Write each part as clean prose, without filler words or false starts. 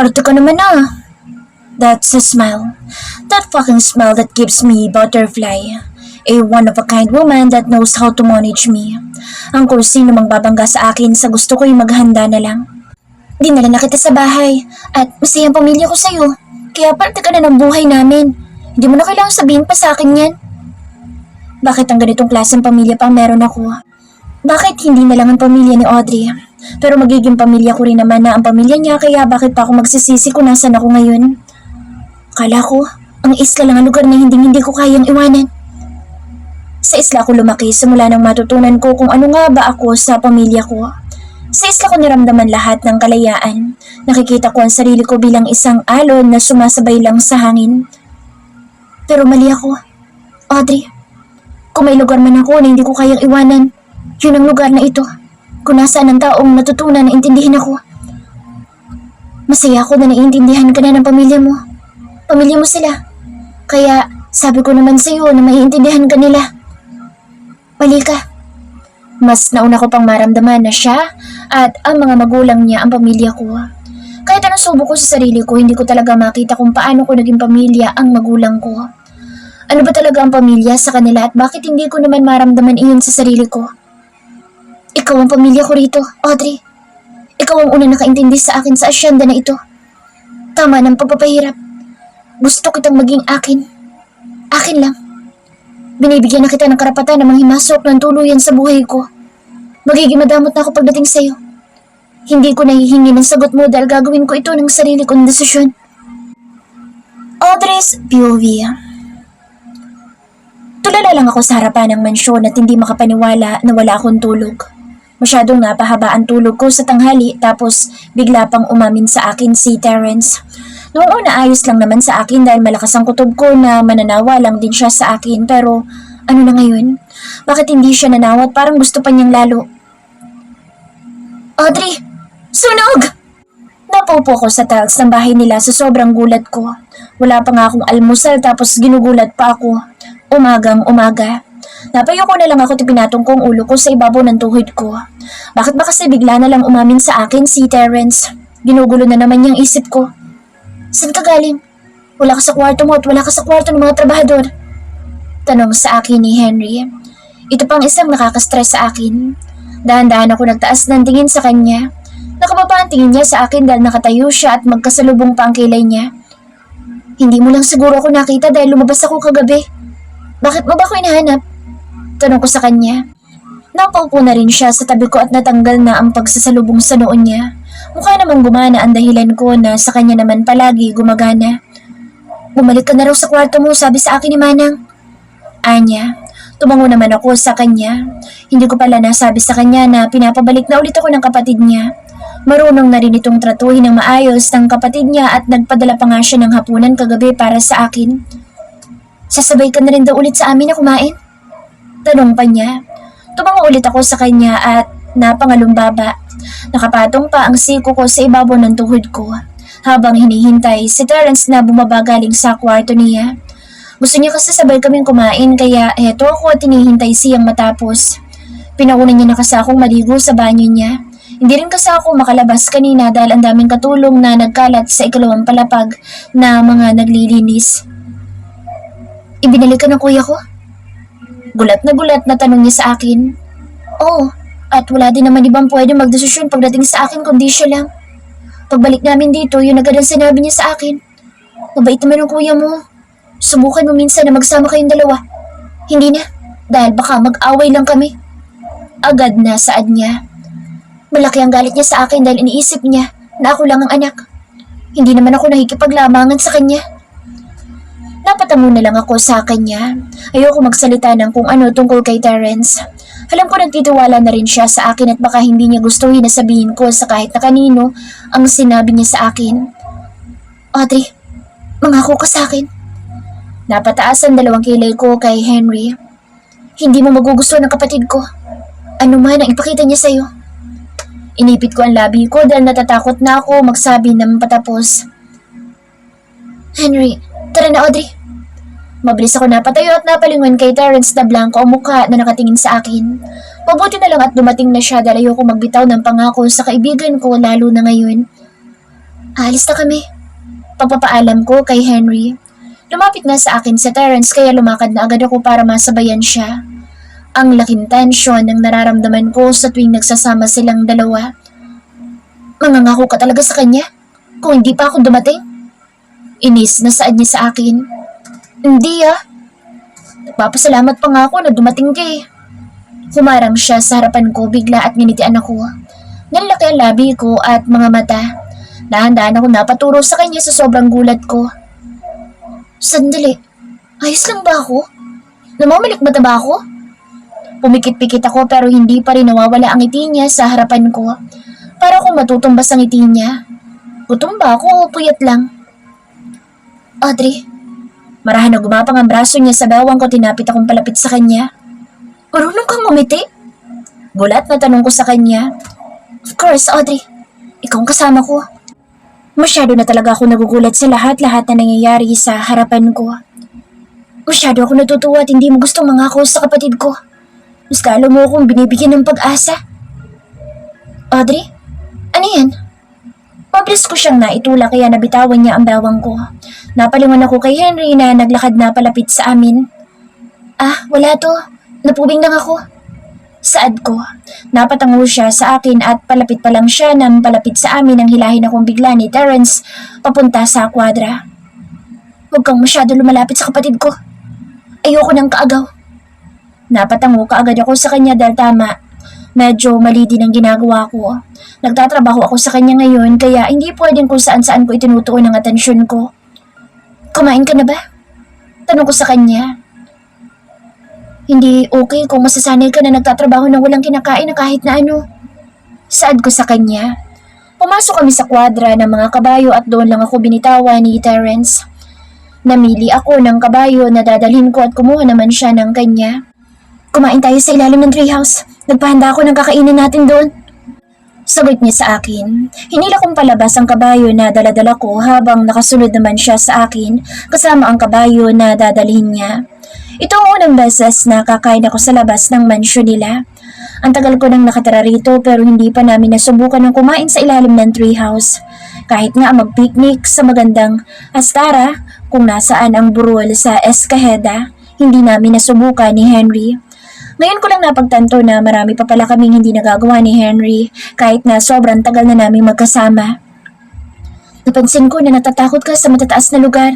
Arte ka naman ah. That's a smile. That fucking smile that gives me butterfly. A one-of-a-kind woman that knows how to manage me. Ang kung sino mang babangga sa akin sa gusto ko'y maghanda na lang. Dinala na kita sa bahay at masayang pamilya ko sa'yo. Kaya parte ka na ng buhay namin. Hindi mo na kailangang sabihin pa sa akin yan. Bakit ang ganitong klaseng pamilya pa meron ako? Bakit hindi na lang ang pamilya ni Audrey? Pero magiging pamilya ko rin naman na ang pamilya niya, kaya bakit pa ako magsisisi kung nasan ako ngayon? Akala ko, ang isla lang ang lugar na hindi ko kayang iwanan. Sa isla ako lumaki simula nang matutunan ko kung ano nga ba ako sa pamilya ko. Sa isla ko naramdaman lahat ng kalayaan. Nakikita ko ang sarili ko bilang isang alon na sumasabay lang sa hangin. Pero mali ako. Audrey, kung may lugar man ako na hindi ko kayang iwanan, yun ang lugar na ito. Kung nasaan ang taong natutunan na intindihin ako. Masaya ako na naiintindihan ka na ng pamilya mo. Pamilya mo sila. Kaya sabi ko naman sa'yo na maiintindihan ka nila. Mali ka. Mas nauna ko pang maramdaman na siya at ang mga magulang niya ang pamilya ko. Kahit anong subok ko sa sarili ko, hindi ko talaga makita kung paano ko naging pamilya ang magulang ko. Ano ba talaga ang pamilya sa kanila at bakit hindi ko naman maramdaman iyon sa sarili ko? Ikaw ang pamilya ko rito, Audrey. Ikaw ang unang nakaintindi sa akin sa asyenda na ito. Tama ng pagpapahirap. Gusto kitang maging akin. Akin lang. Binibigyan na kita ng karapatan na manghimasok ng tuluyan sa buhay ko. Magiging madamot na ako pagdating sa'yo. Hindi ko nahihingi ng sagot mo dahil gagawin ko ito ng sarili kong desisyon. Audrey's POV. Tulala lang ako sa harapan ng mansyon at hindi makapaniwala na wala akong tulog. Masyadong napahaba ang tulog ko sa tanghali tapos bigla pang umamin sa akin si Terrence. Noong una ayos lang naman sa akin dahil malakas ang kutob ko na mananawa lang din siya sa akin, pero ano na ngayon? Bakit hindi siya nanawa at parang gusto pa niyang lalo? Audrey! Sunog! Napaupo ko sa tiles ng bahay nila sa sobrang gulat ko. Wala pa nga akong almusal tapos ginugulat pa ako. Umagang umaga. Napayo ko na lang ako at pinatong kong ulo ko sa ibabaw ng tuhod ko. Bakit ba kasi bigla na lang umamin sa akin si Terrence? Ginugulo na naman niyang isip ko. Saan ka galing? Wala ka sa kwarto mo at wala ka sa kwarto ng mga trabahador. Tanong sa akin ni Henry. Ito pang isang nakaka-stress sa akin. Dahan-dahan ako nagtaas ng tingin sa kanya. Nakababa ang tingin niya sa akin dahil nakatayo siya at magkasalubong pa ang kilay niya. Hindi mo lang siguro ako nakita dahil lumabas ako kagabi. Bakit mo ba ako hinahanap? Tanong ko sa kanya. Napaupo na rin siya sa tabi ko at natanggal na ang pagsasalubong sa noon niya. Mukha namang gumana ang dahilan ko na sa kanya naman palagi gumagana. Bumalik ka na raw sa kwarto mo, sabi sa akin ni Manang. Anya, tumango naman ako sa kanya. Hindi ko pala nasabi sa kanya na pinapabalik na ulit ako ng kapatid niya. Marunong na rin itong tratuhin ng maayos ng kapatid niya at nagpadala pa nga siya ng hapunan kagabi para sa akin. Sasabay ka na rin daw ulit sa amin na kumain? Tanong pa niya. Tumango ulit ako sa kanya at napangalumbaba. Nakapatong pa ang siko ko sa ibabaw ng tuhod ko. Habang hinihintay si Terrence na bumaba galing sa kwarto niya. Gusto niya kasi sabay kaming kumain kaya heto ako at hinihintay siyang matapos. Pinauna niya na kasi akong maligo sa banyo niya. Hindi rin kasi ako makalabas kanina dahil ang daming katulong na nagkalat sa ikalawang palapag na mga naglilinis. Ibinalik ka ng kuya ko? Gulat na tanong niya sa akin. Oo, at wala din naman ibang pwede magdesisyon pagdating sa akin kundi siya lang. Pagbalik namin dito, yun agad ang sinabi niya sa akin. Mabait naman ang kuya mo. Subukan mo minsan na magsama kayong dalawa. Hindi na, dahil baka mag-away lang kami. Agad na saad niya. Malaki ang galit niya sa akin dahil iniisip niya na ako lang ang anak. Hindi naman ako nakikipaglamangan sa kanya. Napatango na lang ako sa kanya. Ayoko magsalita ng kung ano tungkol kay Terrence. Alam ko nagtitiwala na rin siya sa akin at baka hindi niya gustuhin na sabihin ko sa kahit na kanino ang sinabi niya sa akin. Audrey, mangako ka sa akin. Napataas ang dalawang kilay ko kay Henry. Hindi mo magugustuhan ng kapatid ko. Ano man ang ipakita niya sa'yo. Inipit ko ang labi ko dahil natatakot na ako magsabi ng patapos. Henry, tara na Audrey. Mabilis ako napatayo at napalingon kay Terrence na blanco ang mukha na nakatingin sa akin. Mabuti na lang at dumating na siya dahil ayoko magbitaw ng pangako sa kaibigan ko lalo na ngayon. Aalis na kami. Pagpapaalam ko kay Henry. Lumapit na sa akin sa Terence kaya lumakad na agad ako para masabayan siya. Ang laking tensyon ng nararamdaman ko sa tuwing nagsasama silang dalawa. Mangangako ka talaga sa kanya? Kung hindi pa ako dumating? Inis na saad niya sa akin. Hindi ah. Nagpapasalamat pa nga ako na dumating ka eh. Humarang siya sa harapan ko bigla at nginitian ako. Nalaki ang labi ko at mga mata. Dahan-dahan ako napaturo sa kanya sa sobrang gulat ko. Sandali, ayos lang ba ako? Namamalikmata ba ako? Pumikit-pikit ako pero hindi pa rin nawawala ang ngiti niya sa harapan ko. Para akong matutumbas ang ngiti niya. Gutom ba ako o puyat lang? Audrey, marahan na gumapang ang braso niya sa bawang ko, tinapit akong palapit sa kanya. Marunong kang umiti? Gulat na tanong ko sa kanya. Of course, Audrey. Ikaw ang kasama ko. Masyado na talaga ako nagugulat sa lahat-lahat na nangyayari sa harapan ko. Masyado ako natutuwa at hindi mo gustong mangako sa kapatid ko. Mas lalo mo akong binibigyan ng pag-asa. Audrey, ano yan? Mabilis ko siyang naitula kaya nabitawan niya ang bawang ko. Napalingon ako kay Henry na naglakad na palapit sa amin. Ah, wala to. Napubing lang ako. Saad ko. Napatango siya sa akin at palapit pa lang siya nang palapit sa amin nang hilahin akong bigla ni Terence papunta sa kwadra. Huwag kang masyado lumalapit sa kapatid ko. Ayoko ng kaagaw. Napatango kaagad ako sa kanya dahil tama. Medyo mali din ang ginagawa ko. Nagtatrabaho ako sa kanya ngayon kaya hindi pwedeng kung saan-saan ko itinutuon ang atensyon ko. Kumain ka na ba? Tanong ko sa kanya. Hindi okay kung masasanay ka na nagtatrabaho na walang kinakain na kahit na ano. Saad ko sa kanya. Pumasok kami sa kwadra ng mga kabayo at doon lang ako binitawan ni Terence. Namili ako ng kabayo na dadalhin ko at kumuha naman siya ng kanya. Kumain tayo sa ilalim ng treehouse. Nagpahanda ako ng kakainin natin doon. Sagot niya sa akin. Hinila kong palabas ang kabayo na daladala ko habang nakasunod naman siya sa akin kasama ang kabayo na dadalhin niya. Ito ang unang beses na kakain ako sa labas ng mansyon nila. Ang tagal ko nang nakatira rito pero hindi pa namin nasubukan ng kumain sa ilalim ng treehouse. Kahit nga mag-picnic sa magandang Astara kung nasaan ang burol sa Escajeda, hindi namin nasubukan ni Henry. Ngayon ko lang napagtanto na marami pa pala kaming hindi nagagawa ni Henry kahit na sobrang tagal na naming magkasama. Napansin ko na natatakot ka sa matataas na lugar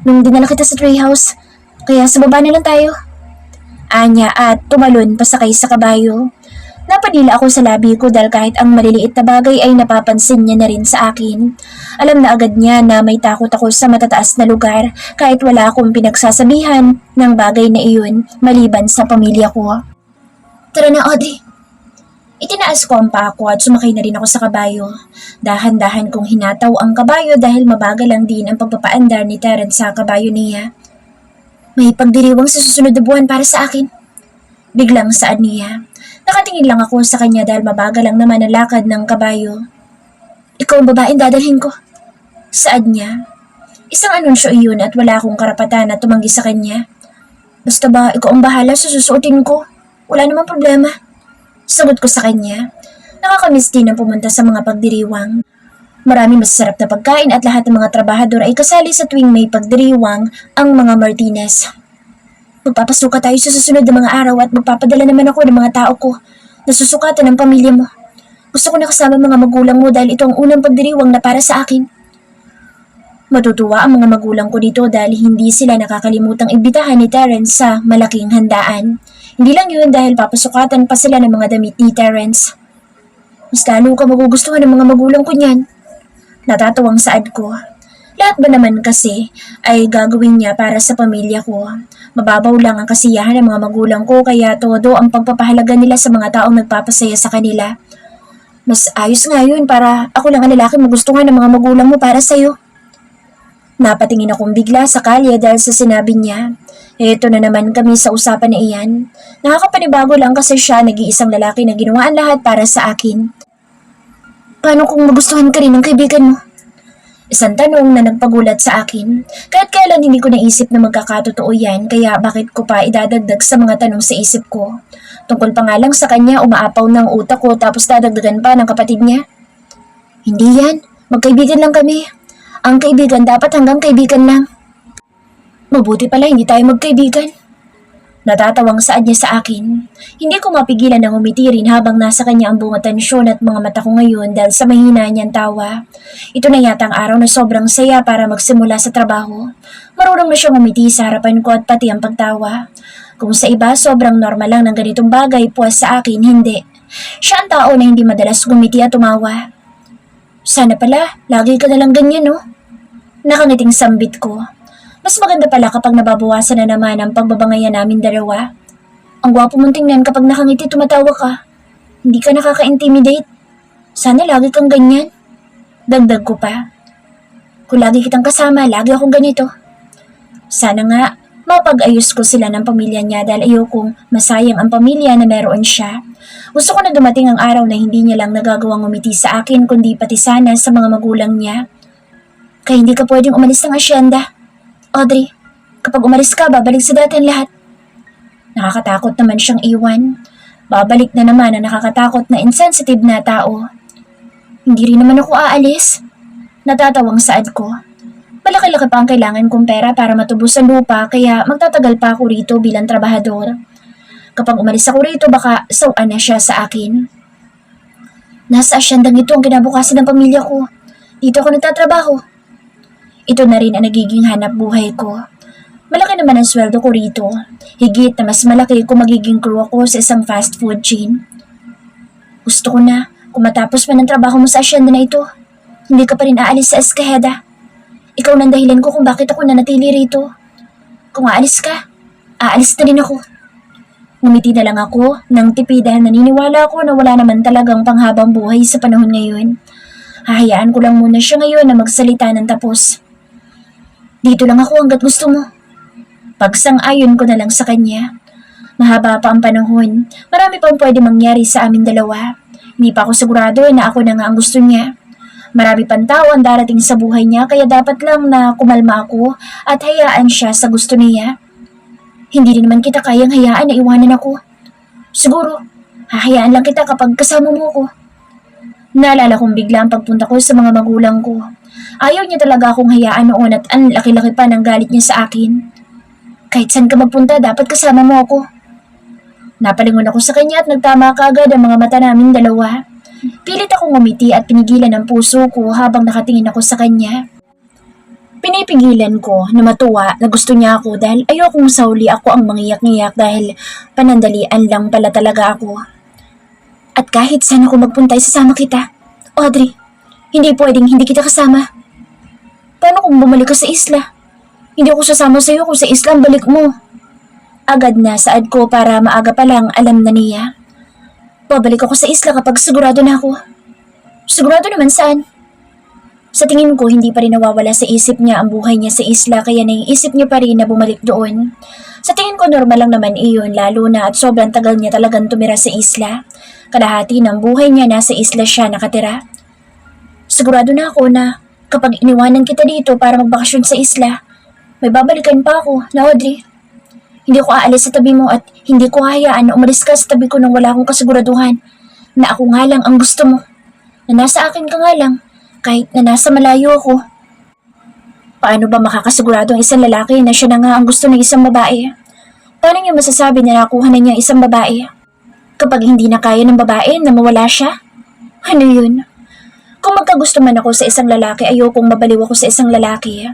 nung dinala kita sa treehouse. Kaya sa baba na lang tayo. Anya at tumalon pasakay sa kabayo. Napadila ako sa labi ko dahil kahit ang maliliit na bagay ay napapansin niya na rin sa akin. Alam na agad niya na may takot ako sa matataas na lugar kahit wala akong pinagsasabihan ng bagay na iyon maliban sa pamilya ko. Tara na, Audrey. Itinaas ko ang paa ko at sumakay na rin ako sa kabayo. Dahan-dahan kong hinataw ang kabayo dahil mabagal lang din ang pagpapaandar ni Terence sa kabayo niya. May pagdiriwang sa susunod na buwan para sa akin. Biglang saad niya. Nakatingin lang ako sa kanya dahil mabagal lang naman ang lakad ng kabayo. Ikaw ang babaeng dadalhin ko. Saad niya. Isang anunsyo iyon at wala akong karapatan na tumanggi sa kanya. Basta ba ikaw ang bahala sa susuotin ko? Wala namang problema. Sagot ko sa kanya. Nakakamiss din ang pumunta sa mga pagdiriwang. Maraming masasarap na pagkain at lahat ng mga trabahador ay kasali sa tuwing may pagdiriwang ang mga Martinez. Magpapasuka tayo sa susunod na mga araw at magpapadala naman ako ng mga tao ko na susukatan ng pamilya mo. Gusto ko na kasama mga magulang mo dahil ito ang unang pagdiriwang na para sa akin. Matutuwa ang mga magulang ko dito dahil hindi sila nakakalimutang imbitahan ni Terence sa malaking handaan. Hindi lang yun dahil papasukatan pa sila ng mga damit ni Terence. Mas lalo ka magugustuhan ng mga magulang ko niyan. Natatawang saad ko. Lahat ba naman kasi ay gagawin niya para sa pamilya ko. Mababaw lang ang kasiyahan ng mga magulang ko kaya todo ang pagpapahalaga nila sa mga taong nagpapasaya sa kanila. Mas ayos nga yun para ako lang ang lalaki magustuhan ng mga magulang mo para sa'yo. Napatingin akong bigla sa kalye dahil sa sinabi niya. Eto na naman kami sa usapan na iyan. Nakakapanibago lang kasi siya nag-iisang lalaki na ginawa ang lahat para sa akin. Paano kung magustuhan ka rin ng kaibigan mo? Isang tanong na nagpagulat sa akin. Kahit kailan hindi ko naisip na magkakatotoo yan, kaya bakit ko pa idadagdag sa mga tanong sa isip ko? Tungkol pa nga lang sa kanya, umaapaw ng utak ko tapos dadagdagan pa ng kapatid niya. Hindi yan. Magkaibigan lang kami. Ang kaibigan dapat hanggang kaibigan lang. Mabuti pala hindi tayo magkaibigan. Natatawang saad niya sa akin. Hindi ko mapigilan ng umiti rin habang nasa kanya ang buong atensyon at mga mata ko ngayon dahil sa mahina niyang tawa. Ito na yata ang araw na sobrang saya para magsimula sa trabaho. Marunong na siyang umiti sa harapan ko at pati ang pagtawa. Kung sa iba sobrang normal lang ng ganitong bagay, puwas sa akin hindi. Siya ang tao na hindi madalas gumiti at tumawa. Sana pala, lagi ka nalang ganyan, no? Nakangiting sambit ko. Mas maganda pala kapag nababawasan na naman ang pagbabangayan namin dalawa. Ang gwapo mong tingnan kapag nakangiti tumatawa ka. Hindi ka nakaka-intimidate. Sana lagi kang ganyan. Dagdag ko pa. Kung lagi kitang kasama, lagi akong ganito. Sana nga, mapag-ayos ko sila ng pamilya niya dahil ayokong masayang ang pamilya na meron siya. Gusto ko na dumating ang araw na hindi niya lang nagagawang umiti sa akin kundi pati sana sa mga magulang niya. Kaya hindi ka pwedeng umalis ng asyenda. Audrey, kapag umalis ka, babalik sa dati ang lahat. Nakakatakot naman siyang iwan. Babalik na naman ang nakakatakot na insensitive na tao. Hindi rin naman ako aalis. Natatawang saad ko. Malaki-laki pa ang kailangan kong pera para matubos ang lupa kaya magtatagal pa ako rito bilang trabahador. Kapag umalis ako rito baka sawan na siya sa akin. Nasa asyendang ito ang kinabukasan ng pamilya ko. Dito ako nagtatrabaho. Ito na rin ang nagiging hanap buhay ko. Malaki naman ang sweldo ko rito. Higit na mas malaki kung magiging crew ako sa isang fast food chain. Gusto ko na, kung matapos pa ng trabaho mo sa asyenda na ito, hindi ka pa rin aalis sa Escajeda. Ikaw nang dahilan ko kung bakit ako nanatili rito. Kung aalis ka, aalis na rin ako. Ngumiti na lang ako ng tipid dahil naniniwala ako na wala naman talagang panghabang buhay sa panahon ngayon. Hahayaan ko lang muna siya ngayon na magsalita ng tapos. Dito lang ako hanggat gusto mo. Pagsang-ayon ko na lang sa kanya. Mahaba pa ang panahon. Marami pang pwede mangyari sa amin dalawa. Hindi pa ako sigurado na ako na nga ang gusto niya. Marami pang tao ang darating sa buhay niya kaya dapat lang na kumalma ako at hayaan siya sa gusto niya. Hindi rin naman kita kayang hayaan na iwanan ako. Siguro, hahayaan lang kita kapag kasama mo ako. Naalala kong bigla ang pagpunta ko sa mga magulang ko. Ayaw niya talaga akong hayaan noon at ang laki-laki pa ng galit niya sa akin. Kahit saan ka magpunta, dapat kasama mo ako. Napalingon ako sa kanya at nagtama kaagad ang mga mata naming dalawa. Pilit akong ngumiti at pinigilan ang puso ko habang nakatingin ako sa kanya. Pinipigilan ko na matuwa na gusto niya ako dahil ayokong sauli ako ang mangiyak-ngiyak dahil panandalian lang pala talaga ako. At kahit saan ako magpunta, sasama kita. Audrey, hindi pwedeng hindi kita kasama. Paano kung bumalik ka sa isla? Hindi ako sasama sa iyo kung sa isla ang balik mo. Agad na saad ko para maaga pa lang alam na niya. Babalik ako sa isla kapag sigurado na ako. Sigurado naman saan? Sa tingin ko hindi pa rin nawawala sa isip niya ang buhay niya sa isla kaya naiisip niya pa rin na bumalik doon. Sa tingin ko normal lang naman iyon lalo na at sobrang tagal niya talagang tumira sa isla. Kalahati ng buhay niya nasa isla siya nakatira. Sigurado na ako na kapag iniwanan kita dito para magbakasyon sa isla, may babalikan pa ako na Audrey. Hindi ko aalis sa tabi mo at hindi ko hayaan na umalis ka sa tabi ko nang wala akong kasiguraduhan na ako nga lang ang gusto mo. Na nasa akin ka nga lang kahit na nasa malayo ako. Paano ba makakasigurado ang isang lalaki na siya na nga ang gusto ng isang babae? Paano niya masasabi na nakuha na niya ang isang babae? Kapag hindi na kaya ng babae na mawala siya? Ano yun? Kung magkagusto man ako sa isang lalaki, ayokong mabaliw ako sa isang lalaki.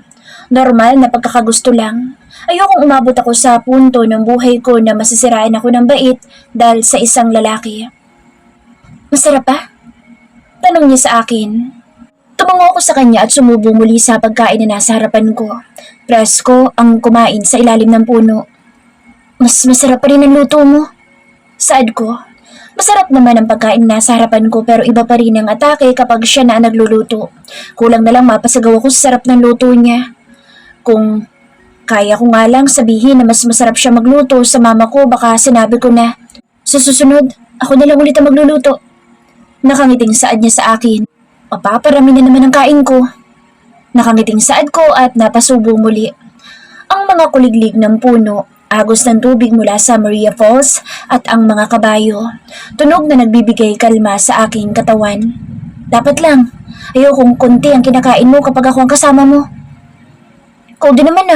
Normal na pagkakagusto lang. Ayokong umabot ako sa punto ng buhay ko na masisirain ako ng bait dahil sa isang lalaki. Masarap ba? Tanong niya sa akin. Tumango ako sa kanya at sumubo muli sa pagkain na nasa harapan ko. Presko ang kumain sa ilalim ng puno. Mas masarap pa rin ang luto mo. Saad ko. Masarap naman ang pagkain na nasa harapan ko pero iba pa rin ang atake kapag siya na ang nagluluto. Kulang na lang mapasagaw ako sa sarap ng luto niya. Kung kaya ko nga lang sabihin na mas masarap siya magluto sa mama ko baka sinabi ko na, sa susunod, ako na lang ulit ang magluluto. Nakangiting saad niya sa akin. Papaparami na naman ang kain ko. Nakangiting saad ko at napasubo muli. Ang mga kuliglig ng puno, agos ng tubig mula sa Maria Falls at ang mga kabayo. Tunog na nagbibigay kalma sa aking katawan. Dapat lang, Ayokong konti ang kinakain mo kapag ako ang kasama mo. Ikaw din naman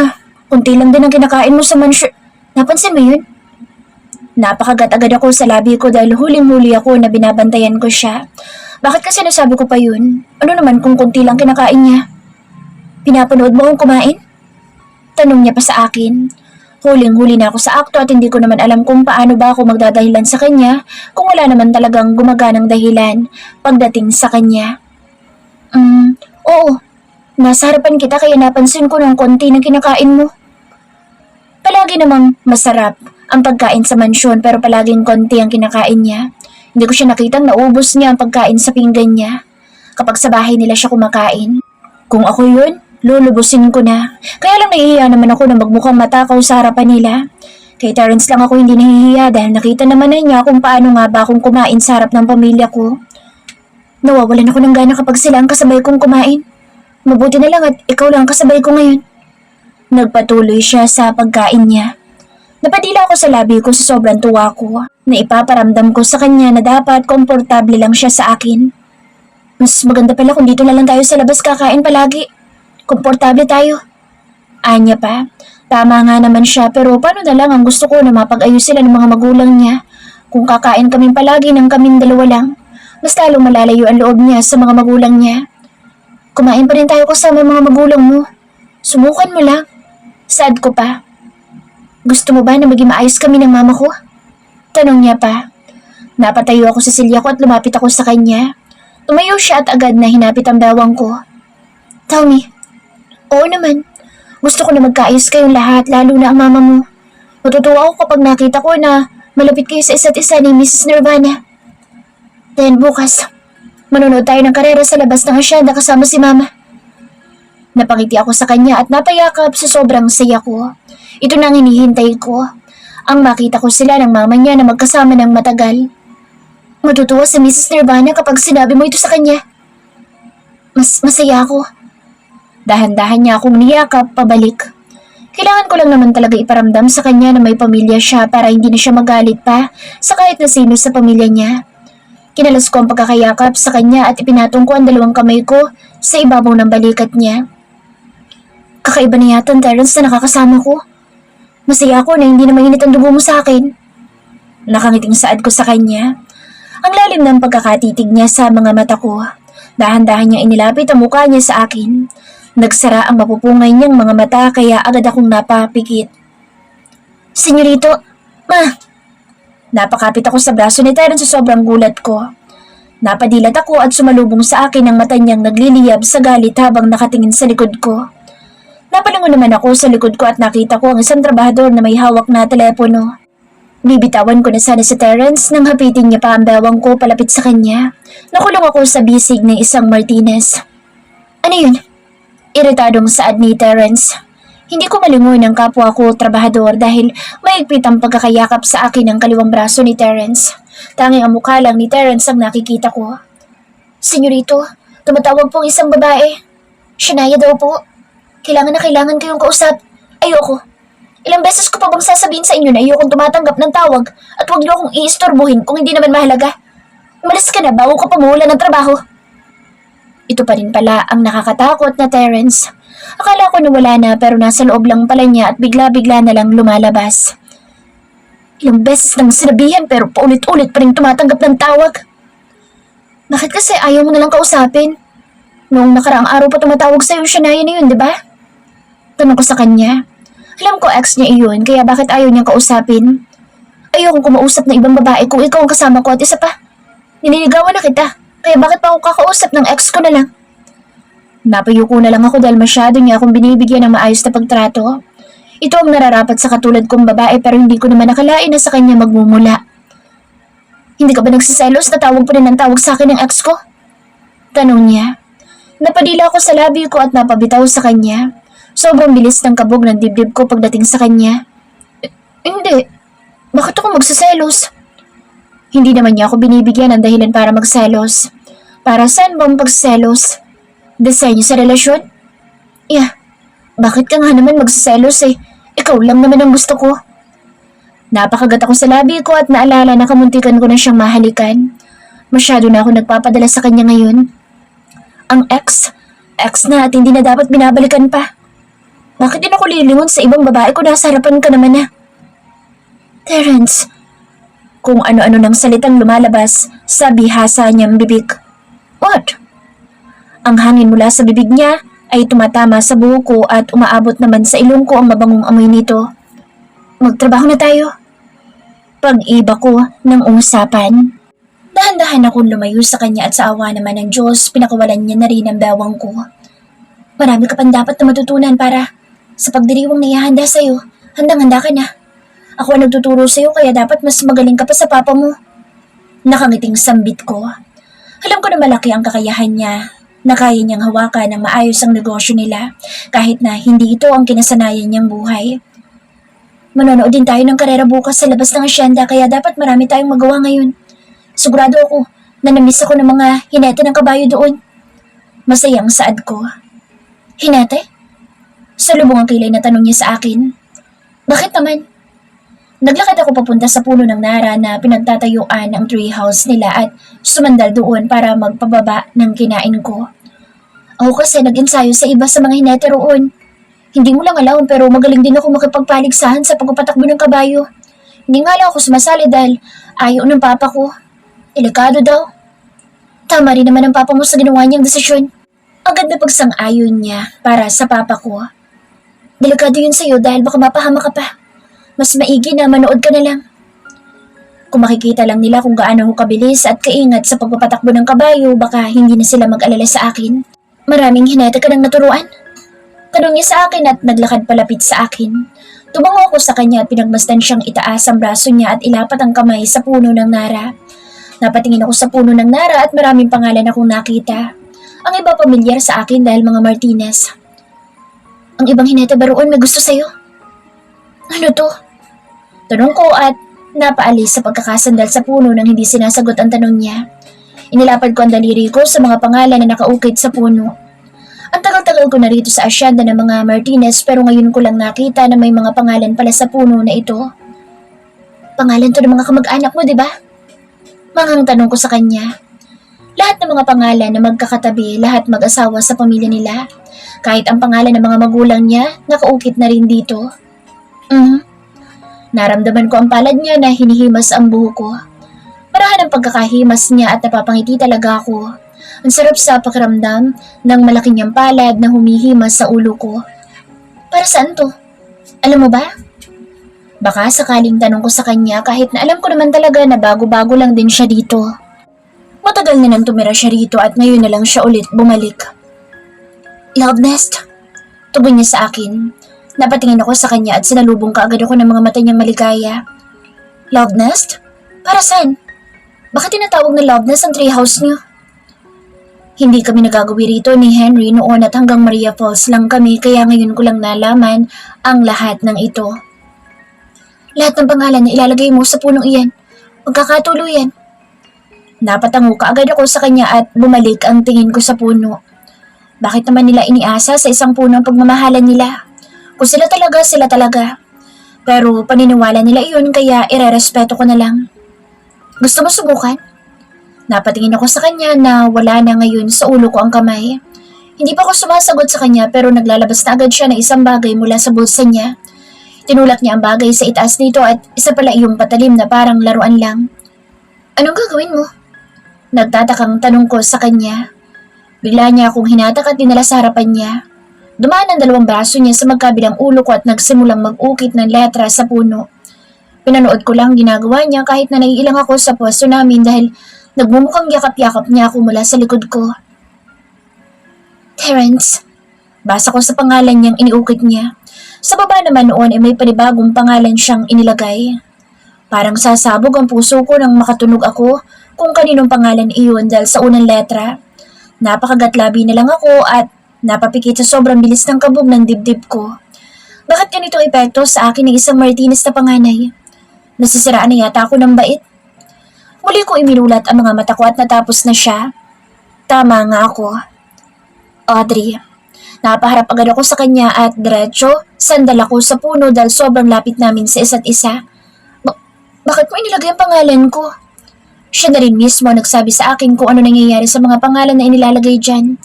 konti lang din ang kinakain mo sa mansyon. Napansin mo yun? Napakagat agad ako sa labi ko dahil huling-huli ako na binabantayan ko siya. Bakit kasi nasabi ko pa yun? Ano naman kung konti lang kinakain niya? Pinapanood mo akong kumain? Tanong niya pa sa akin. Huling-huli na ako sa akto at hindi ko naman alam kung paano ba ako magdadahilan sa kanya kung wala naman talagang gumaganang dahilan pagdating sa kanya. Oo. Nasa harapan kita kaya napansin ko ng konti ng kinakain mo. Palagi namang masarap ang pagkain sa mansyon pero palaging konti ang kinakain niya. Hindi ko siya nakitang naubos niya ang pagkain sa pinggan niya kapag sa bahay nila siya kumakain. Kung ako yun, lulubusin ko na. Kaya lang nahihiya naman ako na magmukhang matakaw sa harapan nila. Kay Terrence lang ako hindi nahihiya dahil nakita naman na niya kung paano nga ba akong kumain sa harap ng pamilya ko. Nawawalan ako ng gana kapag sila ang kasabay kong kumain. Mabuti na lang at ikaw lang ang kasabay ko ngayon. Nagpatuloy siya sa pagkain niya. Napadila ako sa labi ko sa sobrang tuwa ko na ipaparamdam ko sa kanya na dapat komportable lang siya sa akin. Mas maganda pala kung dito na lang tayo sa labas kakain palagi. Komportable tayo. Anya pa, tama nga naman siya pero paano na lang ang gusto ko na mapag-ayos sila ng mga magulang niya. Kung kakain kami palagi ng kaming dalawa lang, mas lalong malalayo ang loob niya sa mga magulang niya. Kumain pa rin tayo kasama mga magulang mo. Sumukan mo lang. Sad ko pa. Gusto mo ba na maging maayos kami ng mama ko? Tanong niya pa. Napatayo ako sa silya ko at lumapit ako sa kanya. Tumayo siya at agad na hinapit ang bawang ko. Tell me. Oo naman. Gusto ko na magkaayos kayong lahat, lalo na ang mama mo. Matutuwa ako kapag nakita ko na malapit kayo sa isa't isa ni Mrs. Nirvana. Then bukas, manonood tayo ng karera sa labas ng asyenda kasama si mama. Napangiti ako sa kanya at napayakap sa sobrang saya ko. Ito na ang hinihintay ko. Ang makita ko sila ng mama niya na magkasama ng matagal. Matutuwa si Mrs. Nirvana kapag sinabi mo ito sa kanya. Masaya ako. Dahan-dahan niya akong niyakap pabalik. Kailangan ko lang naman talaga iparamdam sa kanya na may pamilya siya para hindi na siya magalit pa sa kahit na sino sa pamilya niya. Kinalas ko ang pagkakayakap sa kanya at ipinatong ko ang dalawang kamay ko sa ibabaw ng balikat niya. Kakaiba na yata ang Terrence na nakakasama ko. Masaya ako na hindi na mainit ang dugo mo sa akin. Nakangiting saad ko sa kanya. Ang lalim ng pagkakatitig niya sa mga mata ko. Dahan-dahan niya inilapit ang mukha niya sa akin. Nagsara ang mapupungay niyang mga mata kaya agad akong napapikit. Senyorito, ma! Napakapit ako sa braso ni Terrence sa sobrang gulat ko. Napadilat ako at sumalubong sa akin ang mata niyang nagliliyab sa galit habang nakatingin sa likod ko. Napalingon naman ako sa likod ko at nakita ko ang isang trabahador na may hawak na telepono. Bibitawan ko na sana si Terrence nang hapitin niya pa ang bewang ko palapit sa kanya. Nakulong ako sa bisig ng isang Martinez. Ano yun? Iritadong saad ni Terrence. Hindi ko malingon ang kapwa ko trabahador dahil maigpit ang pagkakayakap sa akin ng kaliwang braso ni Terrence. Tanging ang mukha lang ni Terrence ang nakikita ko. Senyorito, tumatawag pong isang babae. Shania daw po. Kailangan kayong kausap. Ayoko. Ilang beses ko pa bang sasabihin sa inyo na ayokong tumatanggap ng tawag at huwag niyo akong iistorbohin kung hindi naman mahalaga. Umalis ka na bago ka pa mawala ng trabaho. Ito pa rin pala ang nakakatakot na Terrence. Akala ko na wala na pero nasa loob lang pala niya at bigla-bigla na lang lumalabas. Ilang beses nang sinabihan pero paulit-ulit pa rin tumatanggap ng tawag. Bakit kasi ayaw mo nalang kausapin? Noong nakaraang araw pa tumatawag sa'yo yung Shania na yun, di ba? Tanong ko sa kanya. Alam ko ex niya iyon, kaya bakit ayaw niyang kausapin? Ayokong kumausap ng ibang babae kung ikaw ang kasama ko at isa pa. Niniligawan na kita, kaya bakit pa ako kakausap ng ex ko na lang? Napayuko na lang ako dahil masyado niya akong binibigyan ng maayos na pagtrato. Ito ang nararapat sa katulad kong babae pero hindi ko naman nakalain na sa kanya magmumula. Hindi ka ba nagsiselos na tawag pa rin ng tawag sa akin ng ex ko? Tanong niya. Napadila ako sa labi ko at napabitaw sa kanya. Sobrang bilis ng kabog ng dibdib ko pagdating sa kanya. Hindi. Bakit ako magsiselos? Hindi naman niya ako binibigyan ng dahilan para magselos. Para saan ba ang pagselos? Disenyo sa relasyon? Yeah. Bakit ka nga naman magsiselos eh? Ikaw lang naman ang gusto ko. Napakagat ako sa labi ko at naalala na kamuntikan ko na siyang mahalikan. Masyado na ako nagpapadala sa kanya ngayon. Ang ex na at hindi na dapat binabalikan pa. Bakit din ako lilingon sa ibang babae kung nasa harapan ka naman na? Terence, kung ano-ano ng salitang lumalabas sa bihasa niyang bibig. What? Ang hangin mula sa bibig niya ay tumatama sa buhok ko at umaabot naman sa ilong ko ang mabangong amoy nito. Magtrabaho na tayo. Pag-iba ko ng usapan. Dahan-dahan akong lumayo sa kanya at sa awa naman ng Diyos, pinakawalan niya na rin ang bewang ko. Marami ka pang dapat na matutunan para sa pagdiriwang na ihahanda sa'yo. Handang-handa ka na. Ako ang nagtuturo sa'yo kaya dapat mas magaling ka pa sa papa mo. Nakangiting sambit ko. Alam ko na malaki ang kakayahan niya na kaya niyang hawakan ng maayos ang negosyo nila kahit na hindi ito ang kinasanayan niyang buhay. Manonood din tayo ng karera bukas sa labas ng asyenda kaya dapat marami tayong magawa ngayon. Sigurado ako na namiss ako ng mga hinete ng kabayo doon. Masayang saad ko. Hinete? Salubong ang kilay na tanong niya sa akin. Bakit naman? Naglakad ako papunta sa puno ng nara na pinagtatayuan ng treehouse nila at sumandal doon para magpababa ng kinain ko. Ako kasi nag-ensayo sa iba sa mga hinete roon. Hindi mo lang alam pero magaling din ako makipagpaligsahan sa pagpapatakbo ng kabayo. Hindi nga lang ako sumasali dahil ayaw ng papa ko. Delikado daw. Tama rin naman ang papa mo sa ginawa niyang desisyon. Agad na pagsang-ayon niya para sa papa ko. Delikado yun sa'yo dahil baka mapahama ka pa. Mas maigi na manood ka na lang. Kung makikita lang nila kung gaano ako kabilis at kaingat sa pagpapatakbo ng kabayo, baka hindi na sila mag-alala sa akin. Maraming hinete ka nang naturuan? Tanong niya sa akin at naglakad palapit sa akin. Tumango ako sa kanya at pinagmasdan siyang itaas ang braso niya at ilapat ang kamay sa puno ng nara. Napatingin ako sa puno ng nara at maraming pangalan akong nakita. Ang iba pamilyar sa akin dahil mga Martinez. Ang ibang hinete ba roon may gusto sa'yo? Ano to? Tanong ko at napaalis sa pagkakasandal sa puno nang hindi sinasagot ang tanong niya. Inilapad ko ang daliri ko sa mga pangalan na nakaukit sa puno. Ang tagal-tagal ko na rito sa asyenda ng mga Martinez pero ngayon ko lang nakita na may mga pangalan pala sa puno na ito. Pangalan to ng mga kamag-anak mo, di ba? Manghang tanong ko sa kanya. Lahat ng mga pangalan na magkakatabi, lahat mag-asawa sa pamilya nila. Kahit ang pangalan ng mga magulang niya, nakaukit na rin dito. Naramdaman ko ang palad niya na hinihimas ang buhok ko. Parahan ang pagkakahimas niya at napapangiti talaga ako. Ang sarap sa pakiramdam ng malaki niyang palad na humihimas sa ulo ko. Para saan to? Alam mo ba? Baka sakaling tanong ko sa kanya kahit na alam ko naman talaga na bago-bago lang din siya dito. Matagal na nang tumira siya rito at ngayon na lang siya ulit bumalik. Love nest? Tugon niya sa akin. Napatingin ako sa kanya at sinalubong kaagad ako ng mga mata niyang maligaya. Love nest? Para saan? Bakit tinatawag na love nest ang treehouse niyo? Hindi kami nagagawi rito ni Henry noon at hanggang Maria Falls lang kami kaya ngayon ko lang nalaman ang lahat ng ito. Lahat ng pangalan na ilalagay mo sa punong iyan, magkakatuluyan. Napatango kaagad ako sa kanya at bumalik ang tingin ko sa puno. Bakit naman nila iniasa sa isang puno ang pagmamahalan nila? Kung sila talaga, sila talaga. Pero paniniwala nila iyon kaya irerespeto ko na lang. Gusto mo subukan? Napatingin ako sa kanya na wala na ngayon sa ulo ko ang kamay. Hindi pa ako sumasagot sa kanya pero naglalabas na agad siya ng isang bagay mula sa bulsa niya. Tinulak niya ang bagay sa itaas nito at isa pala iyong patalim na parang laruan lang. Anong gagawin mo? Nagtatakang tanong ko sa kanya. Bigla niya akong hinatak at dinala sa harapan niya. Dumaan ang dalawang braso niya sa magkabilang ulo ko at nagsimulang mag-ukit ng letra sa puno. Pinanood ko lang ginagawa niya kahit na naiilang ako sa pwesto namin dahil nagmumukhang yakap-yakap niya ako mula sa likod ko. Terence. Basa ko sa pangalan niyang iniukit niya. Sa baba naman noon ay may panibagong pangalan siyang inilagay. Parang sasabog ang puso ko nang makatunog ako kung kaninong pangalan iyon dahil sa unang letra. Napakagatlabi na lang ako at napapikit sa sobrang bilis ng kabog ng dibdib ko. Bakit ganito epekto sa akin ng isang Martinez na panganay? Nasisiraan na yata ako ng bait. Muli ko iminulat ang mga mata ko at natapos na siya. Tama nga ako. Audrey. Napaharap agad ako sa kanya at diretso, sandal ako sa puno dahil sobrang lapit namin sa isa't isa. Bakit mo inilagay ang pangalan ko? Siya na rin mismo nagsabi sa akin kung ano nangyayari sa mga pangalan na inilalagay dyan.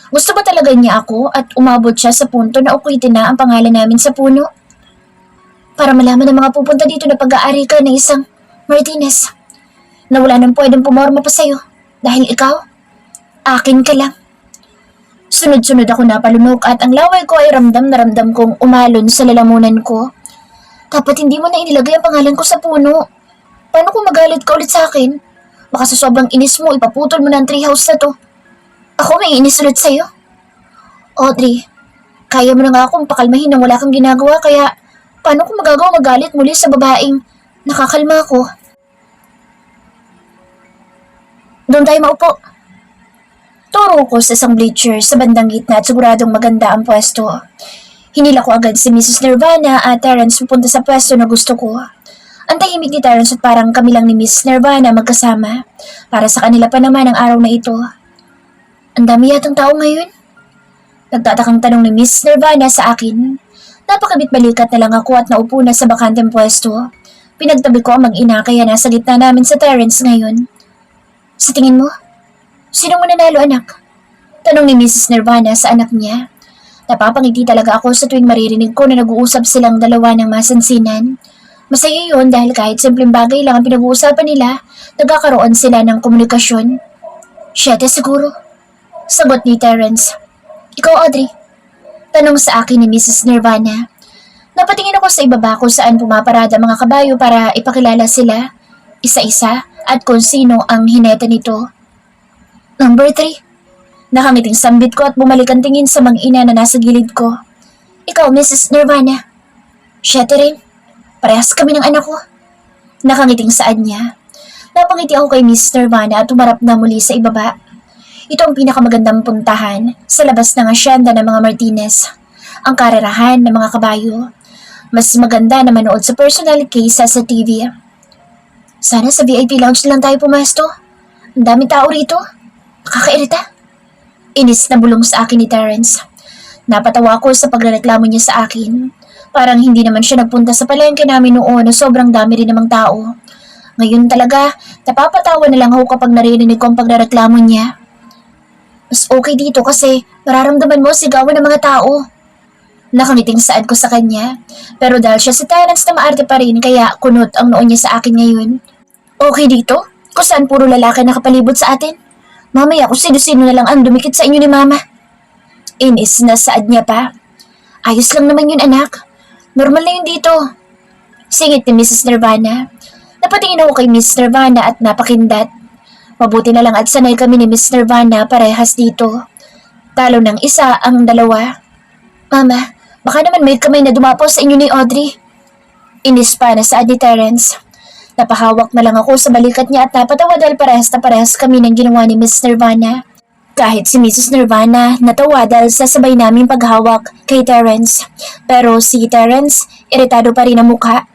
Gusto ba talaga niya ako at umabot siya sa punto na ukwitin na ang pangalan namin sa puno? Para malaman ng mga pupunta dito na pag-aari ka ng isang Martinez na wala nang pwedeng pumorma pa sa'yo dahil ikaw, akin ka lang. Sunod-sunod ako napalunok at ang laway ko ay ramdam na ramdam kong umalon sa lalamunan ko. Dapat hindi mo na inilagay ang pangalan ko sa puno. Paano kung magalit ka ulit sa akin? Baka sa sobrang inis mo, ipaputol mo na ang treehouse na to. Ako may inis ulit sa'yo. Audrey, kaya mo na nga akong pakalmahin nang wala kang ginagawa kaya paano kung magagawa magalit muli sa babaeng nakakalma ko? Doon tayo maupo. Turo ko sa isang bleacher sa bandang gitna at siguradong maganda ang pwesto. Hinila ko agad si Mrs. Nirvana at Terrence pupunta sa pwesto na gusto ko. Ang tahimik ni Terrence at parang kami lang ni Miss Nirvana magkasama. Para sa kanila pa naman ang araw na ito. Ang dami yatang tao ngayon. Nagtatakang tanong ni Miss Nirvana sa akin. Napakabit-balikat na lang ako at naupo na sa bakanteng pwesto. Pinagtabi ko ang mag-ina kaya nasa gitna namin sa Terrence ngayon. Sa tingin mo, sino mo nanalo anak? Tanong ni Mrs. Nirvana sa anak niya. Napapangiti talaga ako sa tuwing maririnig ko na nag-uusap silang dalawa ng masansinan. Masaya yun dahil kahit simpleng bagay lang ang pinag-uusapan nila, nagkakaroon sila ng komunikasyon. 7 siguro. Sagot ni Terrence. Ikaw, Audrey? Tanong sa akin ni Mrs. Nirvana. Napatingin ako sa ibaba kung saan pumaparada mga kabayo para ipakilala sila, isa-isa, at kung sino ang hineta nito. Number 3. Nakangiting sambit ko at bumalik ang tingin sa mag-ina na nasa gilid ko. Ikaw, Mrs. Nirvana? 7 rin. Parehas kami ng anak ko. Nakangiting saan niya. Napangiti ako kay Miss Nirvana at tumarap na muli sa ibaba. Ito ang pinakamagandang puntahan sa labas ng asyenda ng mga Martinez. Ang karerahan ng mga kabayo. Mas maganda na manood sa personal kaysa sa TV. Sana sa VIP lounge lang tayo pumasto. Ang daming tao rito. Nakakairita. Inis na bulong sa akin ni Terrence. Napatawa ko sa pagrereklamo niya sa akin. Parang hindi naman siya nagpunta sa palengke namin noon na sobrang dami rin namang tao. Ngayon talaga, napapatawa na lang ako kapag naririnig ko ang pagrereklamo niya. Mas okay dito kasi mararamdaman mo sigawan ng mga tao. Nakangiting saad ko sa kanya. Pero dahil siya si Terrence na maarte pa rin kaya kunot ang noon niya sa akin ngayon. Okay dito? Kung saan puro lalaki nakapalibot sa atin? Mamaya kung sino-sino na lang ang dumikit sa inyo ni Mama. Inis na saad niya pa. Ayos lang naman yun anak. Normal na yun dito. Singit ni Mrs. Nirvana. Napatingin ako kay Miss Nirvana at napakindat. Mabuti na lang at sanay kami ni Miss Nirvana parehas dito. Talo ng isa ang dalawa. Mama, baka naman may kamay na dumapo sa inyo ni Audrey. Inis pa na saad ni Terrence. Napahawak na lang ako sa balikat niya at napatawa dahil parehas na parehas kami ng ginawa ni Miss Nirvana. Kahit si Mrs. Nirvana natawa dahil sa sabay naming paghawak kay Terrence. Pero si Terrence, iritado pa rin ang mukha.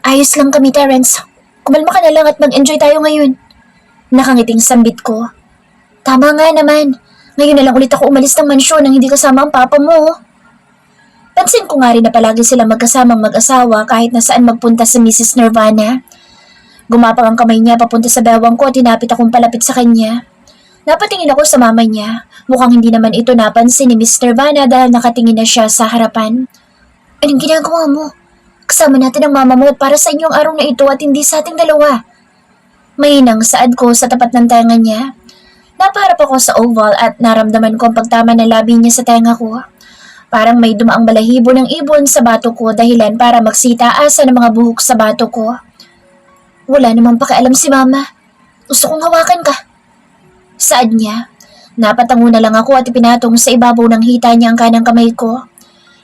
Ayos lang kami, Terrence. Kumalma ka na lang at mag-enjoy tayo ngayon. Nakangiting sambit ko. Tama nga naman. Ngayon na lang ulit ako umalis ng mansyon nang hindi kasama ang papa mo. Pansin ko nga rin na palagi silang magkasamang mag-asawa kahit na saan magpunta sa Mrs. Nirvana. Gumapang ang kamay niya papunta sa bewang ko at tinapit akong palapit sa kanya. Napatingin ako sa mama niya. Mukhang hindi naman ito napansin ni Miss Nirvana dahil nakatingin na siya sa harapan. Anong ginagawa mo? Kasama natin ang mama mo at para sa inyong araw na ito at hindi sa ating dalawa. Mahinang saad ko sa tapat ng tenga niya. Napaharap ako sa oval at naramdaman ko ang pagtama ng labi niya sa tenga ko. Parang may dumaang balahibo ng ibon sa bato ko dahilan para magsitaasa ng mga buhok sa bato ko. Wala namang pakialam si mama. Gusto kong hawakan ka. Saad niya. Napatango na lang ako at ipinatong sa ibabaw ng hita niya ang kanang kamay ko.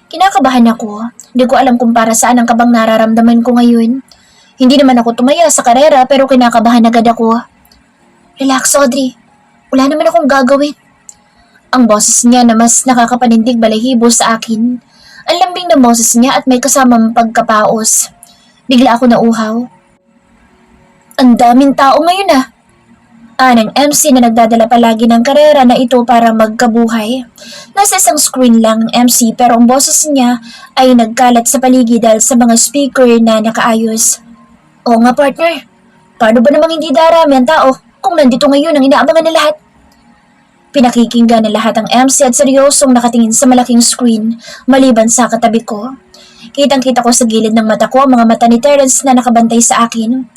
Kinakabahan ako. Hindi ko alam kung para saan ang kabang nararamdaman ko ngayon. Hindi naman ako tumaya sa karera pero kinakabahan agad ako. Relax, Audrey. Wala naman akong gagawin. Ang boses niya na mas nakakapanindig balahibo sa akin. Ang lambing ng boses niya at may kasamang pagkapaos. Bigla ako nauhaw. Ang daming tao ngayon ah. Ng MC na nagdadala palagi ng karera na ito para magkabuhay. Nasa isang screen lang ng MC pero ang boses niya ay nagkalat sa paligid dahil sa mga speaker na nakaayos. Oo nga partner, paano ba namang hindi darami ang tao kung nandito ngayon ang inaabangan na lahat? Pinakikinggan ng lahat ang MC at seryosong nakatingin sa malaking screen maliban sa katabi ko. Kitang-kita ko sa gilid ng mata ko ang mga mata ni Terence na nakabantay sa akin.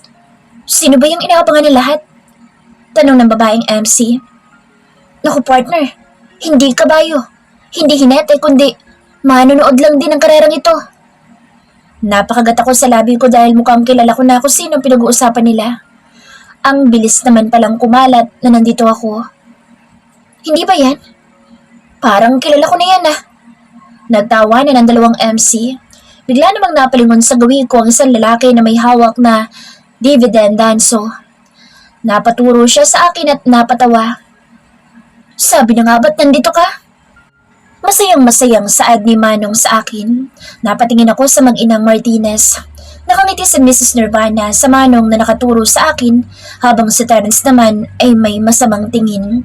Sino ba yung inaabangan ng lahat? Tanong ng babaeng MC. Naku partner, hindi kabayo, hindi hinete kundi manonood lang din ang karerang ito. Napakagat ako sa labi ko dahil mukhang kilala ko na kung sino pinag-uusapan nila. Ang bilis naman palang kumalat na nandito ako. Hindi ba yan? Parang kilala ko na yan ah. Nagtawa na ng dalawang MC. Bigla namang napalingon sa gawi ko ang isang lalaki na may hawak na dividend danso. Napaturo siya sa akin at napatawa. Sabi na nga ba't nandito ka? Masayang-masayang saad ni Manong sa akin. Napatingin ako sa mag-inang Martinez. Nakangiti si Mrs. Nirvana sa Manong na nakaturo sa akin habang si Terence naman ay may masamang tingin.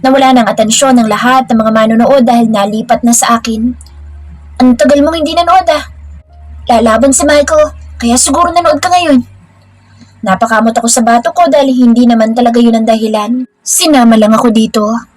Nawala ng atensyon ng lahat ng mga manonood dahil nalipat na sa akin. Ang tagal mong hindi nanood ah. Lalaban si Michael, kaya siguro nanood ka ngayon. Napakamot ako sa bato ko dahil hindi naman talaga yun ang dahilan. Sinama lang ako dito.